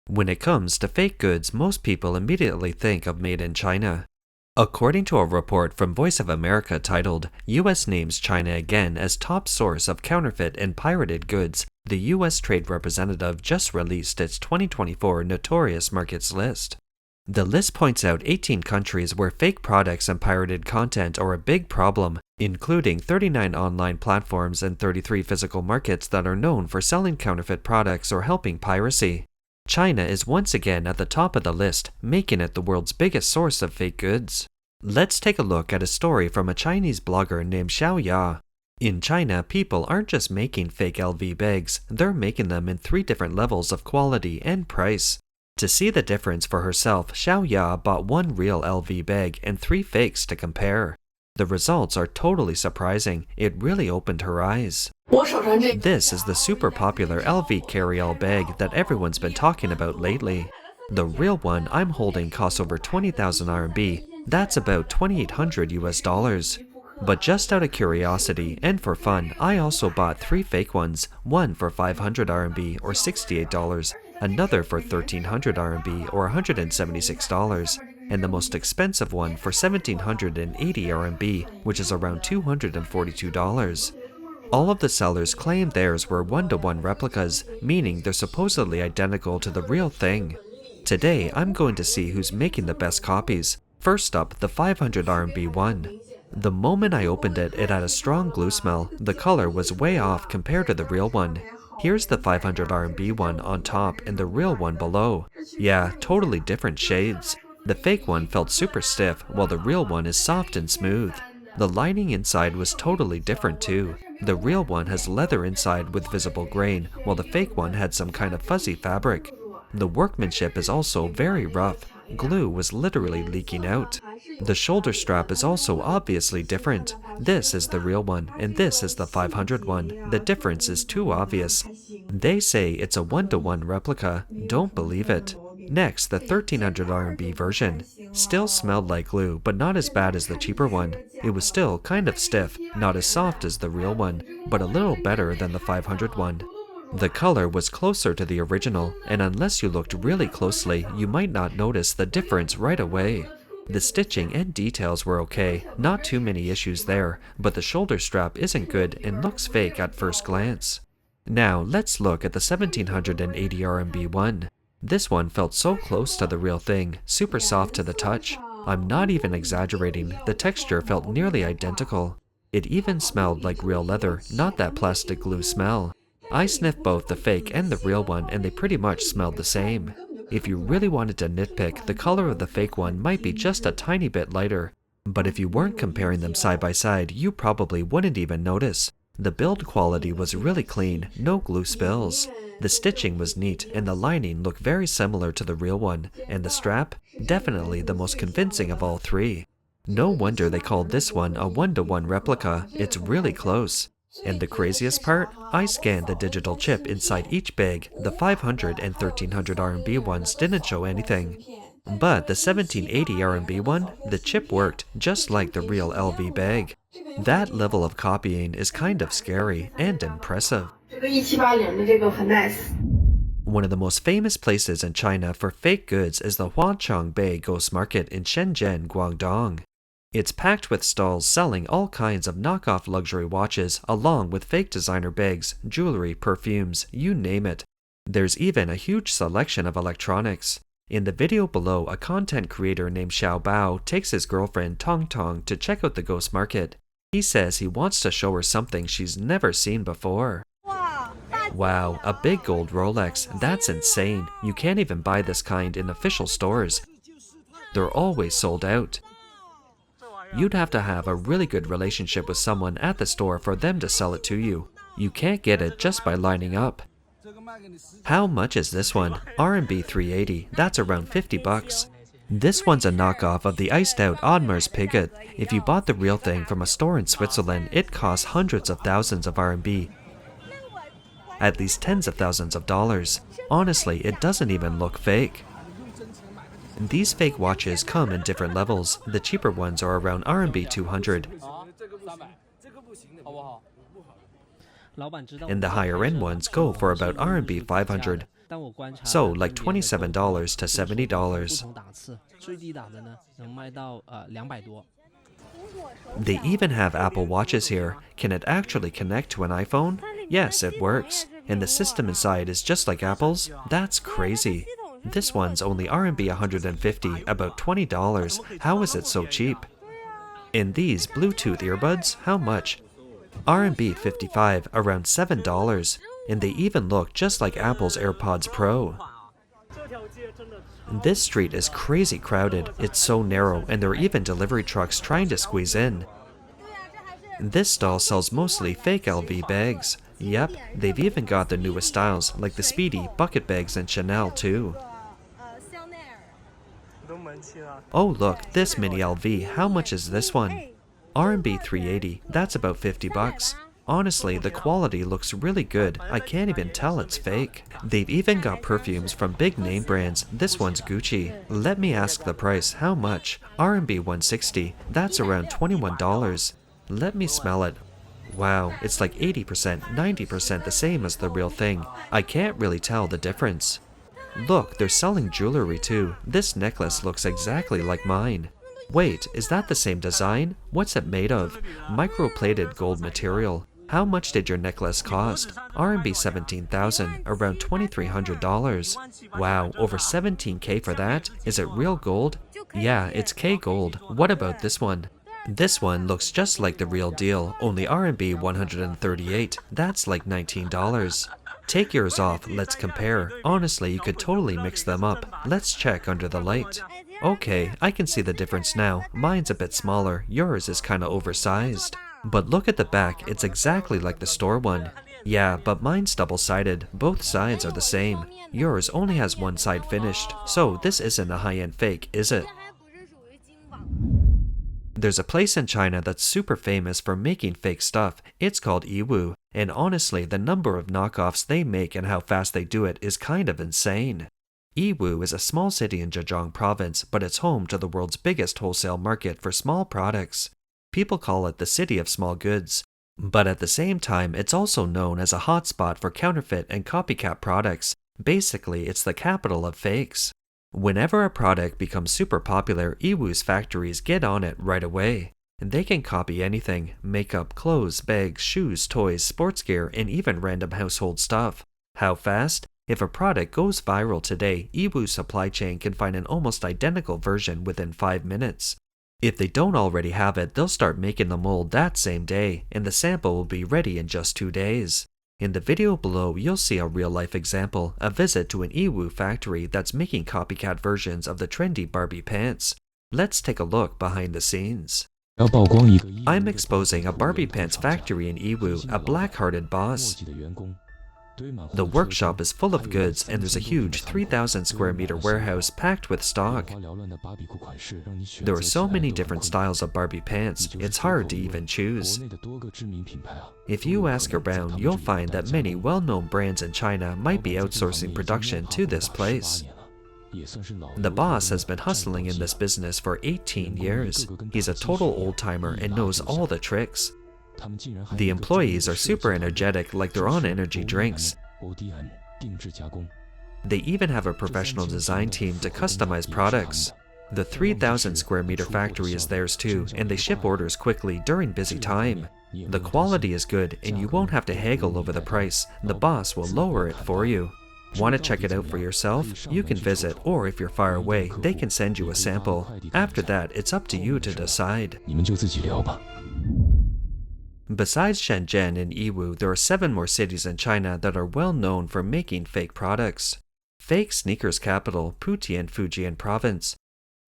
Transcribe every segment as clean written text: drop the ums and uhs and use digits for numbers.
When it comes to fake goods, most people immediately think of made in China. According to a report from Voice of America titled, U.S. names China again as top source of counterfeit and pirated goods, the U.S. Trade Representative just released its 2024 Notorious Markets List. The list points out 18 countries where fake products and pirated content are a big problem, including 39 online platforms and 33 physical markets that are known for selling counterfeit products or helping piracy. China is once again at the top of the list, making it the world's biggest source of fake goods. Let's take a look at a story from a Chinese blogger named Xiao Ya. In China, people aren't just making fake LV bags, they're making them in 3 different levels of quality and price. To see the difference for herself, Xiao Ya bought 1 real LV bag and 3 fakes to compare. The results are totally surprising. It really opened her eyes. This is the super popular LV carry-all bag that everyone's been talking about lately. The real one I'm holding costs over 20,000 RMB. That's about 2,800 US dollars. But just out of curiosity and for fun, I also bought 3 fake ones, one for 500 RMB or $68, another for 1,300 RMB or $176, and the most expensive one for 1,780 RMB, which is around $242. All of the sellers claim theirs were one-to-one replicas, meaning they're supposedly identical to the real thing. Today, I'm going to see who's making the best copies. First up, the 500 RMB one. The moment I opened it, it had a strong glue smell. The color was way off compared to the real one. Here's the 500 RMB one on top and the real one below. Yeah, totally different shades. The fake one felt super stiff, while the real one is soft and smooth. The lining inside was totally different too. The real one has leather inside with visible grain, while the fake one had some kind of fuzzy fabric. The workmanship is also very rough. Glue was literally leaking out. The shoulder strap is also obviously different. This is the real one, and this is the 500 one. The difference is too obvious. They say it's a one-to-one replica. Don't believe it. Next, the 1,300 RMB version. Still smelled like glue, but not as bad as the cheaper one. It was still kind of stiff, not as soft as the real one, but a little better than the 500 one. The color was closer to the original, and unless you looked really closely, you might not notice the difference right away. The stitching and details were okay, not too many issues there, but the shoulder strap isn't good and looks fake at first glance. Now, let's look at the 1,780 RMB one. This one felt so close to the real thing, super soft to the touch. I'm not even exaggerating, the texture felt nearly identical. It even smelled like real leather, not that plastic glue smell. I sniffed both the fake and the real one and they pretty much smelled the same. If you really wanted to nitpick, the color of the fake one might be just a tiny bit lighter. But if you weren't comparing them side by side, you probably wouldn't even notice. The build quality was really clean, no glue spills. The stitching was neat and the lining looked very similar to the real one, and the strap? Definitely the most convincing of all 3. No wonder they called this one a one-to-one replica, it's really close. And the craziest part? I scanned the digital chip inside each bag. The 500 and 1,300 RMB ones didn't show anything. But the 1,780 RMB one, the chip worked just like the real LV bag. That level of copying is kind of scary and impressive. One of the most famous places in China for fake goods is the Huaqiangbei Ghost Market in Shenzhen, Guangdong. It's packed with stalls selling all kinds of knockoff luxury watches along with fake designer bags, jewelry, perfumes, you name it. There's even a huge selection of electronics. In the video below, a content creator named Xiao Bao takes his girlfriend Tong Tong to check out the ghost market. He says he wants to show her something she's never seen before. Wow, a big gold Rolex, that's insane. You can't even buy this kind in official stores. They're always sold out. You'd have to have a really good relationship with someone at the store for them to sell it to you. You can't get it just by lining up. How much is this one? RMB 380, that's around 50 bucks. This one's a knockoff of the iced out Audemars Piguet. If you bought the real thing from a store in Switzerland, it costs hundreds of thousands of RMB. At least tens of thousands of dollars. Honestly, it doesn't even look fake. These fake watches come in different levels. The cheaper ones are around RMB 200. And the higher end ones go for about RMB 500. So, like $27 to $70. They even have Apple Watches here. Can it actually connect to an iPhone? Yes, it works. And the system inside is just like Apple's? That's crazy. This one's only RMB 150, about $20. How is it so cheap? In these Bluetooth earbuds, how much? RMB 55, around $7. And they even look just like Apple's AirPods Pro. This street is crazy crowded. It's so narrow, and there are even delivery trucks trying to squeeze in. This stall sells mostly fake LV bags. Yep, they've even got the newest styles, like the Speedy, bucket bags, and Chanel too. Oh look, this mini LV, how much is this one? RMB 380, that's about 50 bucks. Honestly, the quality looks really good. I can't even tell it's fake. They've even got perfumes from big name brands. This one's Gucci. Let me ask the price. How much? RMB 160. That's around $21. Let me smell it. Wow, it's like 80%, 90% the same as the real thing. I can't really tell the difference. Look, they're selling jewelry too. This necklace looks exactly like mine. Wait, is that the same design? What's it made of? Microplated gold material. How much did your necklace cost? RMB 17,000, around $2,300. Wow, over 17K for that? Is it real gold? Yeah, it's K gold. What about this one? This one looks just like the real deal, only RMB 138. That's like $19. Take yours off, let's compare. Honestly, you could totally mix them up. Let's check under the light. Okay, I can see the difference now. Mine's a bit smaller, yours is kinda oversized. But look at the back, it's exactly like the store one. Yeah, but mine's double-sided. Both sides are the same. Yours only has one side finished, so this isn't a high-end fake, is it? There's a place in China that's super famous for making fake stuff. It's called Yiwu, and honestly, the number of knockoffs they make and how fast they do it is kind of insane. Yiwu is a small city in Zhejiang province, but it's home to the world's biggest wholesale market for small products. People call it the city of small goods. But at the same time, it's also known as a hotspot for counterfeit and copycat products. Basically, it's the capital of fakes. Whenever a product becomes super popular, Yiwu's factories get on it right away. They can copy anything: makeup, clothes, bags, shoes, toys, sports gear, and even random household stuff. How fast? If a product goes viral today, Yiwu's supply chain can find an almost identical version within 5 minutes. If they don't already have it, they'll start making the mold that same day, and the sample will be ready in just 2 days. In the video below, you'll see a real-life example, a visit to an Yiwu factory that's making copycat versions of the trendy Barbie pants. Let's take a look behind the scenes. I'm exposing a Barbie pants factory in Yiwu, a black-hearted boss. The workshop is full of goods, and there's a huge 3,000 square meter warehouse packed with stock. There are so many different styles of Barbie pants, it's hard to even choose. If you ask around, you'll find that many well-known brands in China might be outsourcing production to this place. The boss has been hustling in this business for 18 years. He's a total old-timer and knows all the tricks. The employees are super energetic, like they're on energy drinks. They even have a professional design team to customize products. The 3,000 square meter factory is theirs too, and they ship orders quickly during busy time. The quality is good, and you won't have to haggle over the price. The boss will lower it for you. Want to check it out for yourself? You can visit, or if you're far away, they can send you a sample. After that, it's up to you to decide. Besides Shenzhen and Yiwu, there are 7 more cities in China that are well known for making fake products. Fake sneakers capital, Putian, Fujian province.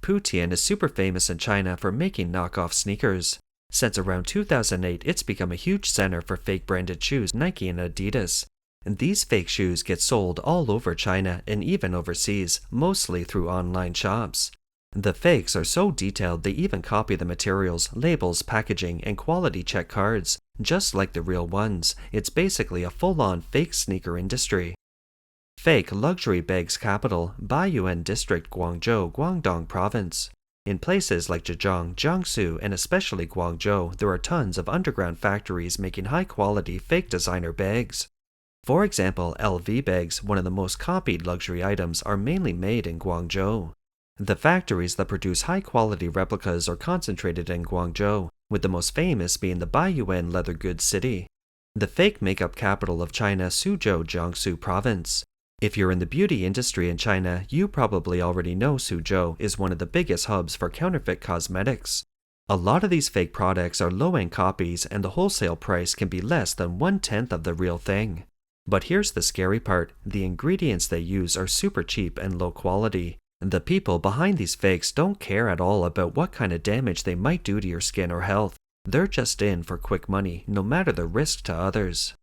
Putian is super famous in China for making knockoff sneakers. Since around 2008, it's become a huge center for fake branded shoes, Nike and Adidas. And these fake shoes get sold all over China and even overseas, mostly through online shops. The fakes are so detailed they even copy the materials, labels, packaging, and quality check cards. Just like the real ones, it's basically a full-on fake sneaker industry. Fake luxury bags capital, Baiyuan District, Guangzhou, Guangdong Province. In places like Zhejiang, Jiangsu, and especially Guangzhou, there are tons of underground factories making high-quality fake designer bags. For example, LV bags, one of the most copied luxury items, are mainly made in Guangzhou. The factories that produce high-quality replicas are concentrated in Guangzhou, with the most famous being the Baiyuan leather goods city. The fake makeup capital of China, Suzhou, Jiangsu province. If you're in the beauty industry in China, you probably already know Suzhou is one of the biggest hubs for counterfeit cosmetics. A lot of these fake products are low-end copies, and the wholesale price can be less than 1/10 of the real thing. But here's the scary part, the ingredients they use are super cheap and low quality. The people behind these fakes don't care at all about what kind of damage they might do to your skin or health. They're just in for quick money, no matter the risk to others.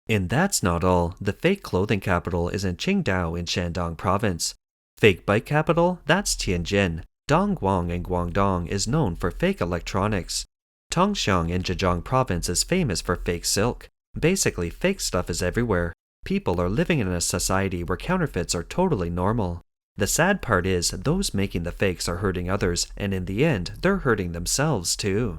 And that's not all. The fake clothing capital is in Qingdao in Shandong province. Fake bike capital? That's Tianjin. Dongguan in Guangdong is known for fake electronics. Tongxiang in Zhejiang province is famous for fake silk. Basically, fake stuff is everywhere. People are living in a society where counterfeits are totally normal. The sad part is, those making the fakes are hurting others, and in the end, they're hurting themselves too.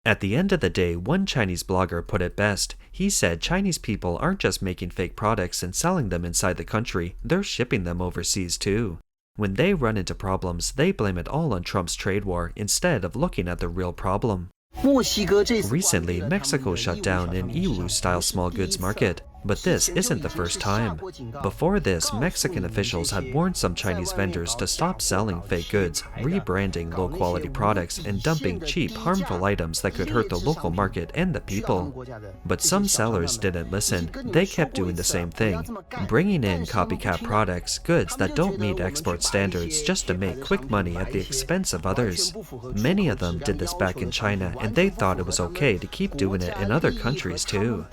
At the end of the day, one Chinese blogger put it best. He said Chinese people aren't just making fake products and selling them inside the country, they're shipping them overseas too. When they run into problems, they blame it all on Trump's trade war instead of looking at the real problem. Recently, Mexico shut down an Yiwu-style small goods market, but this isn't the first time. Before this, Mexican officials had warned some Chinese vendors to stop selling fake goods, rebranding low-quality products, and dumping cheap, harmful items that could hurt the local market and the people. But some sellers didn't listen. They kept doing the same thing, bringing in copycat products, goods that don't meet export standards just to make quick money at the expense of others. Many of them did this back in China, and they thought it was okay to keep doing it in other countries too.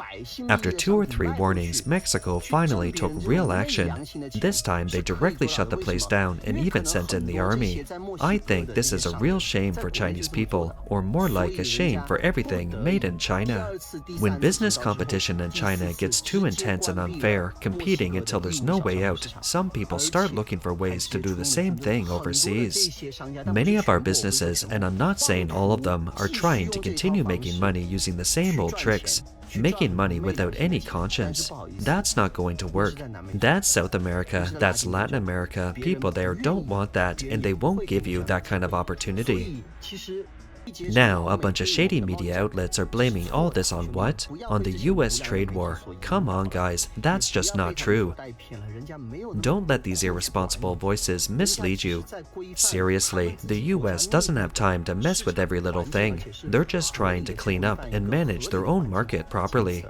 After 2 or 3 warnings, Mexico finally took real action. This time, they directly shut the place down and even sent in the army. I think this is a real shame for Chinese people, or more like a shame for everything made in China. When business competition in China gets too intense and unfair, competing until there's no way out, some people start looking for ways to do the same thing overseas. Many of our businesses, and I'm not saying all of them, are trying to continue making money using the same old tricks. Making money without any conscience. That's not going to work. That's South America, that's Latin America. People there don't want that, and they won't give you that kind of opportunity. Now, a bunch of shady media outlets are blaming all this on what? On the US trade war. Come on guys, that's just not true. Don't let these irresponsible voices mislead you. Seriously, the US doesn't have time to mess with every little thing. They're just trying to clean up and manage their own market properly.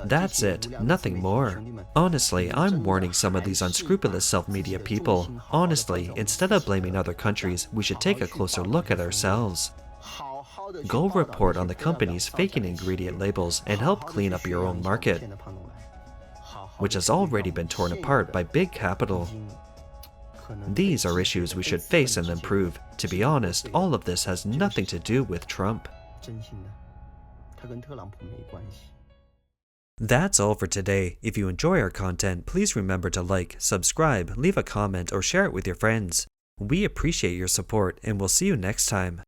That's it, nothing more. Honestly, I'm warning some of these unscrupulous self-media people. Honestly, instead of blaming other countries, we should take a closer look at ourselves. Go report on the companies faking ingredient labels and help clean up your own market, which has already been torn apart by big capital. These are issues we should face and improve. To be honest, all of this has nothing to do with Trump. That's all for today. If you enjoy our content, please remember to like, subscribe, leave a comment, or share it with your friends. We appreciate your support, and we'll see you next time.